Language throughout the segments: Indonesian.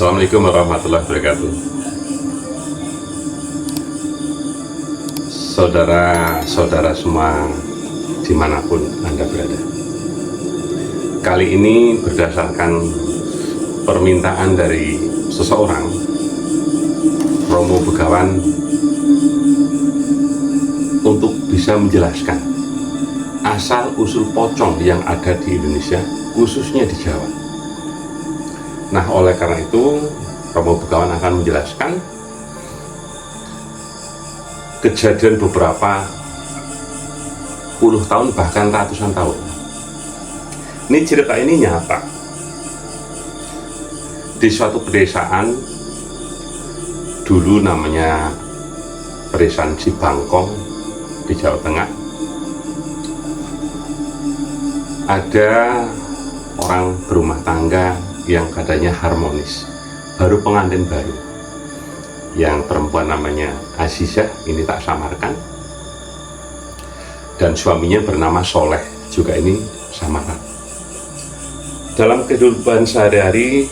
Assalamualaikum warahmatullahi wabarakatuh. Saudara-saudara semua dimanapun Anda berada, kali ini berdasarkan permintaan dari seseorang, Romo Begawan, untuk bisa menjelaskan asal-usul pocong yang ada di Indonesia, khususnya di Jawa. Nah, oleh karena itu, Romo Begawan akan menjelaskan kejadian beberapa puluh tahun, bahkan ratusan tahun. Ini cerita ini nyata. Di suatu pedesaan, dulu namanya Pedesaan Cibangkong di Jawa Tengah, ada orang berumah tangga yang katanya harmonis, baru pengantin baru, yang perempuan namanya Azizah, ini tak samarkan, dan suaminya bernama Soleh, juga ini samaran. Dalam kehidupan sehari-hari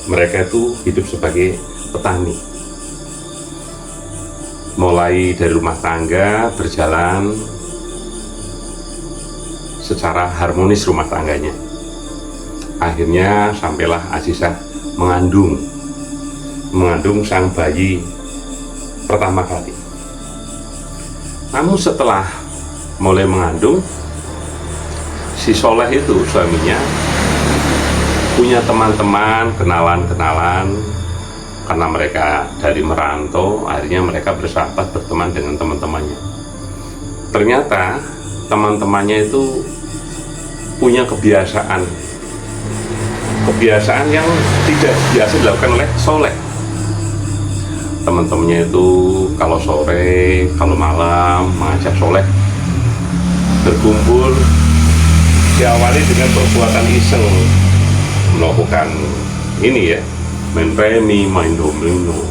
mereka itu hidup sebagai petani, mulai dari rumah tangga berjalan secara harmonis rumah tangganya. Akhirnya sampailah Azizah mengandung sang bayi pertama kali. Namun setelah mulai mengandung, si Soleh itu suaminya punya teman-teman, kenalan-kenalan, karena mereka dari merantau. Akhirnya mereka bersahabat, berteman dengan teman-temannya. Ternyata teman-temannya itu punya kebiasaan yang tidak biasa dilakukan oleh Soleh. Teman-temannya itu kalau sore, kalau malam mengajak Soleh berkumpul, diawali dengan perbuatan iseng, melakukan ini ya, main remi, main domino.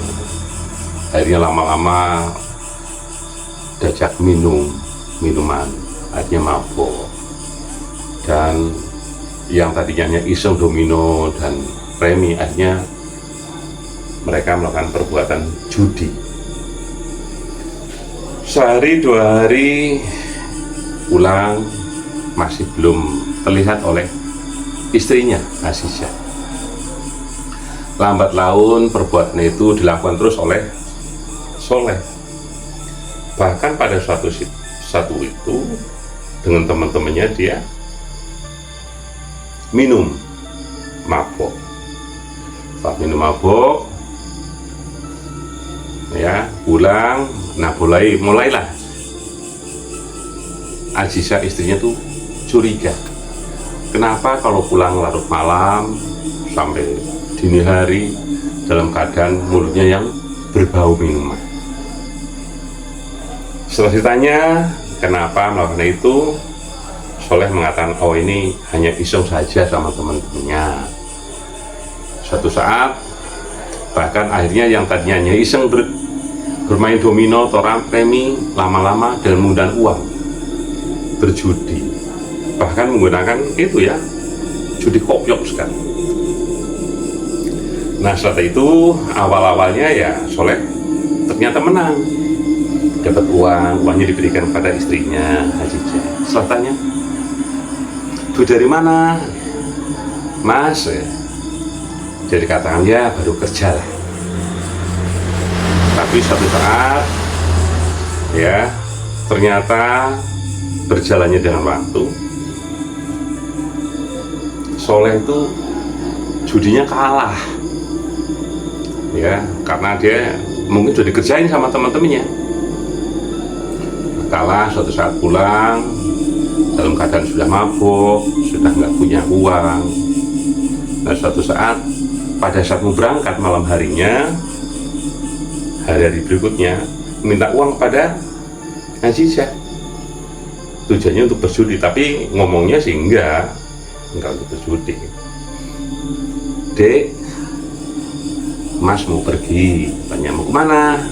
Akhirnya lama-lama diajak minuman, akhirnya mabuk. Dan yang tadinya iseng domino dan remi, akhirnya mereka melakukan perbuatan judi. Sehari dua hari pulang, masih belum terlihat oleh istrinya Azizah. Lambat laun perbuatan itu dilakukan terus oleh Soleh. Bahkan pada satu itu dengan teman-temannya dia minum mabuk. Setelah minum mabuk, ya pulang. Nah, mulailah Azizah istrinya tuh curiga. Kenapa kalau pulang larut malam sampai dini hari dalam keadaan mulutnya yang berbau minuman? Setelah ditanya kenapa melakukan itu, Soleh mengatakan, oh ini hanya iseng saja sama teman-temannya. Suatu saat, bahkan akhirnya yang tadinya hanya iseng bermain domino atau remi, lama-lama dengan menggunakan uang berjudi, bahkan menggunakan itu ya, judi kopiok sekali. Nah, setelah itu awal-awalnya ya Soleh ternyata menang, dapat uangnya diberikan pada istrinya Azizah. Setelah tanya, "Duit dari mana, Mas?" Jadi katakan, ya baru kerja lah. Tapi suatu saat ya ternyata berjalannya dengan waktu, Soleh itu judinya kalah ya, karena dia mungkin sudah dikerjain sama teman-temannya. Kalah, suatu saat pulang dalam keadaan sudah mabuk, sudah nggak punya uang. Nah, suatu saat pada saat mau berangkat malam harinya, hari-hari berikutnya, minta uang pada Azizah. Tujuannya untuk berjudi, tapi ngomongnya sih enggak untuk berjudi. "Dek, Mas mau pergi." Tanya, "Mau kemana?"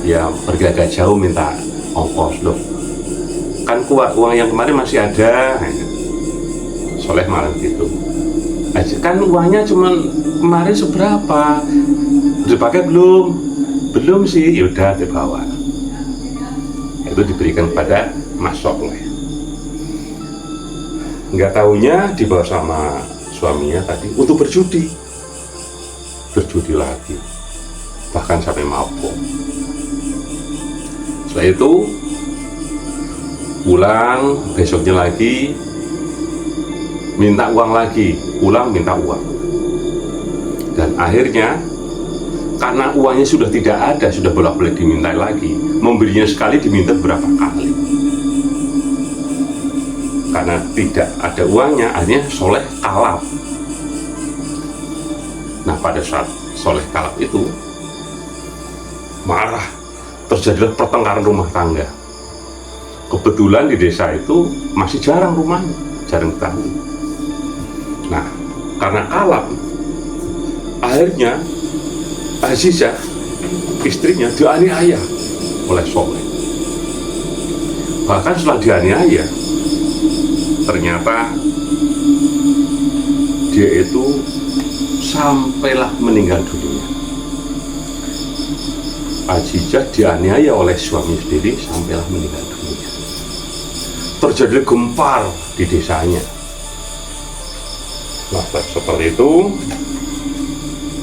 "Ya pergi agak jauh, minta ongkos." "Loh, kan uang yang kemarin masih ada." Soleh malah gitu. aja, kan uangnya cuma kemarin seberapa, dipakai belum sih, yaudah dibawa. Itu diberikan kepada Mas Soleh. Nggak tahunya dibawa sama suaminya tadi untuk berjudi lagi, bahkan sampai mabuk. Setelah itu pulang, besoknya lagi minta uang lagi, pulang minta uang, dan akhirnya karena uangnya sudah tidak ada, sudah bolak-balik diminta lagi, memberinya sekali diminta berapa kali. Karena tidak ada uangnya, akhirnya Soleh kalap. Nah, pada saat Soleh kalap itu marah, terjadilah pertengkaran rumah tangga. Kebetulan di desa itu masih jarang rumahnya, jarang diketahui. Nah, karena kalap, akhirnya Azizah, istrinya, dianiaya oleh Soleh. Bahkan setelah dianiaya, ternyata dia itu sampailah meninggal dunia. Azizah dianiaya oleh suami sendiri sampailah meninggal dunia. Terjadi gempar di desanya. Nah, seperti itu,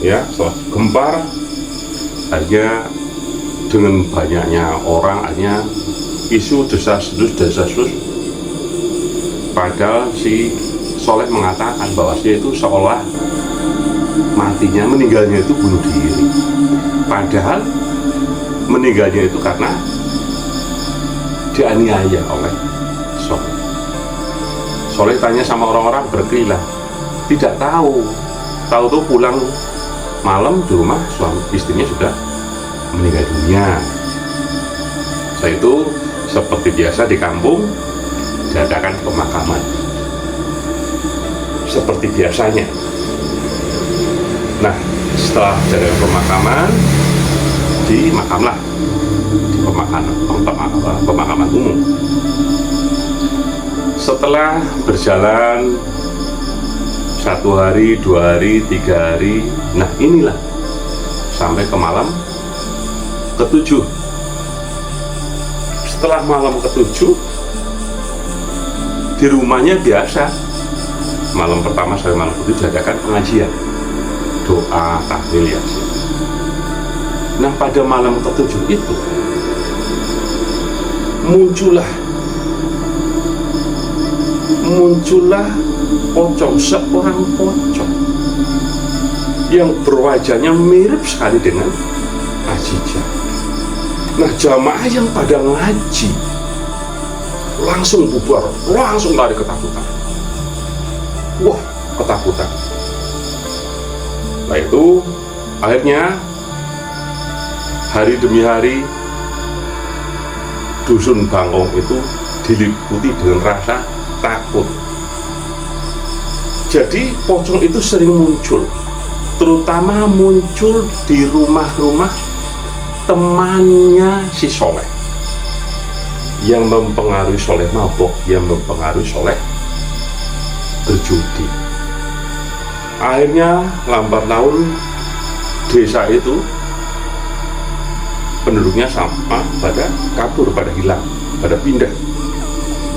ya, setelah gempar, akhirnya dengan banyaknya orang, akhirnya isu desas-desus, padahal si Soleh mengatakan bahwa dia itu seolah matinya, meninggalnya itu bunuh diri, padahal meninggalnya itu karena dianiaya oleh Soleh. Soleh tanya sama orang-orang, berkeliling, tidak tahu tuh pulang malam di rumah suami istrinya sudah meninggal dunia. Setelah itu seperti biasa di kampung diadakan pemakaman seperti biasanya. Nah, setelah dari pemakaman, dimakamlah di pemakaman umum. Setelah berjalan 1 hari, 2 hari, 3 hari, nah inilah sampai ke malam ke-7. Setelah malam ke-7, di rumahnya biasa, malam pertama sampai malam ke-7 diadakan pengajian, doa, tahlil, yasin. Nah, pada malam ke-7 itu muncullah pocong, seorang pocong yang berwajahnya mirip sekali dengan Azizah. Nah, jamaah yang pada ngaji langsung bubar, langsung lari ketakutan. Wah, ketakutan. Nah, itu akhirnya hari demi hari dusun Bangkong itu diliputi dengan rasa takut. Jadi pocong itu sering muncul, terutama muncul di rumah-rumah temannya si Soleh, yang mempengaruhi Soleh mabok, yang mempengaruhi Soleh berjudi. Akhirnya lambat laun desa itu penduduknya sama pada kabur, pada hilang, pada pindah.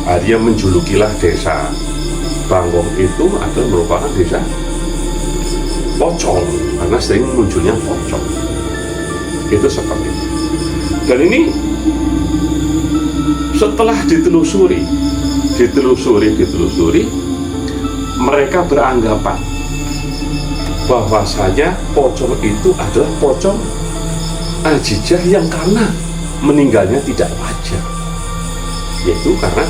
Akhirnya menjulukilah desa Bangkong itu adalah merupakan desa pocong, karena sering munculnya pocong. Itu seperti itu. Dan ini setelah ditelusuri, mereka beranggapan bahwasanya pocong itu adalah pocong Azizah yang karena meninggalnya tidak wajar, yaitu karena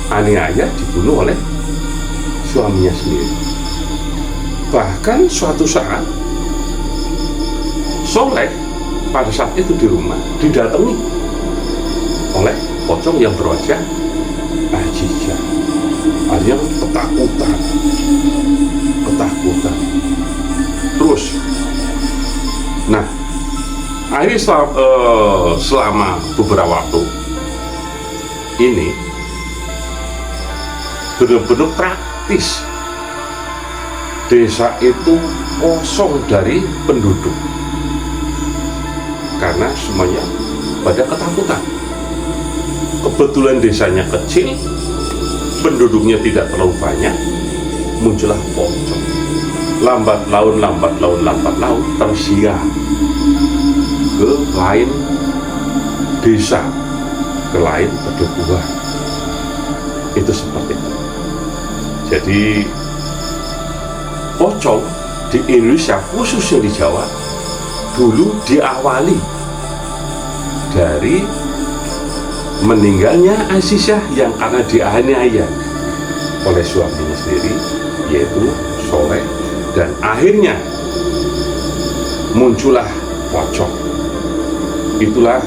dianiaya, dibunuh oleh suaminya sendiri. Bahkan suatu saat Soleh pada saat itu di rumah didatangi oleh pocong yang berwajah Azizah. Akhirnya ketakutan terus. Nah, akhirnya selama beberapa waktu ini benar-benar praktis desa itu kosong dari penduduk karena semuanya pada ketakutan. Kebetulan desanya kecil, penduduknya tidak terlalu banyak, muncullah pocong. Lambat laun tersiar ke lain desa, ke lain pedukuhan. Itu seperti itu. Jadi pocong di Indonesia, khususnya di Jawa, dulu diawali dari meninggalnya Azizah yang karena dianiaya oleh suaminya sendiri, yaitu Soleh, dan akhirnya muncullah pocong. Itulah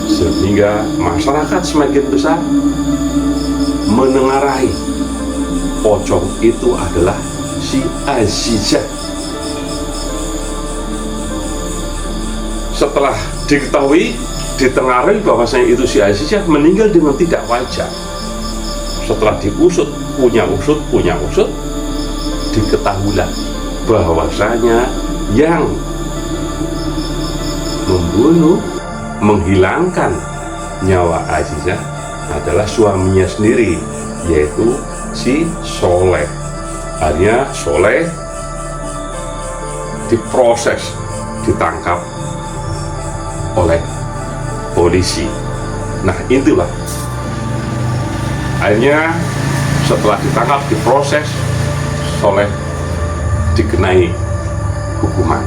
sehingga masyarakat semakin besar menengarai pocong itu adalah si Azizah. Setelah diketahui, ditengarai bahwasanya itu si Azizah meninggal dengan tidak wajar. Setelah diusut, punya usut, diketahuilah bahwasanya yang membunuh, menghilangkan nyawa Azizah adalah suaminya sendiri, yaitu si Soleh. Akhirnya Soleh diproses, ditangkap oleh polisi. Nah, itulah akhirnya setelah ditangkap, diproses, Soleh dikenai hukuman.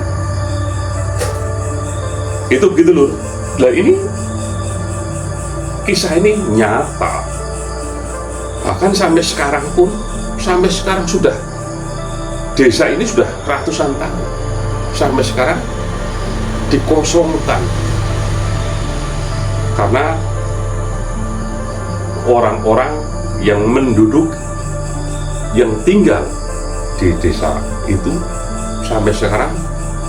Itu begitu loh. Nah, ini kisah ini nyata. Bahkan sampai sekarang sudah desa ini sudah ratusan tahun. Sampai sekarang dikosongkan karena orang-orang yang menduduk, yang tinggal di desa itu sampai sekarang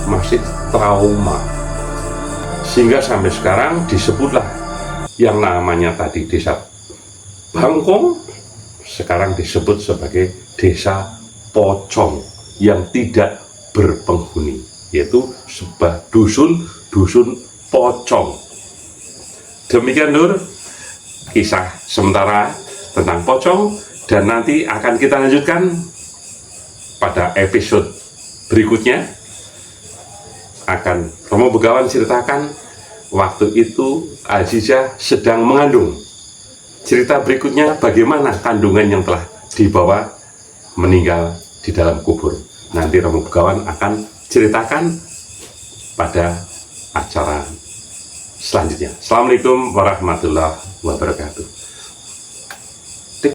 masih trauma, sehingga sampai sekarang disebutlah yang namanya tadi desa Bangkong sekarang disebut sebagai desa pocong yang tidak berpenghuni, yaitu sebuah dusun pocong. Demikian Nur, kisah sementara tentang pocong, dan nanti akan kita lanjutkan pada episode berikutnya. Akan Romo Begawan ceritakan waktu itu Azizah sedang mengandung. Cerita berikutnya bagaimana kandungan yang telah dibawa meninggal di dalam kubur. Nanti Romo Begawan akan ceritakan pada acara selanjutnya. Assalamualaikum warahmatullahi wabarakatuh.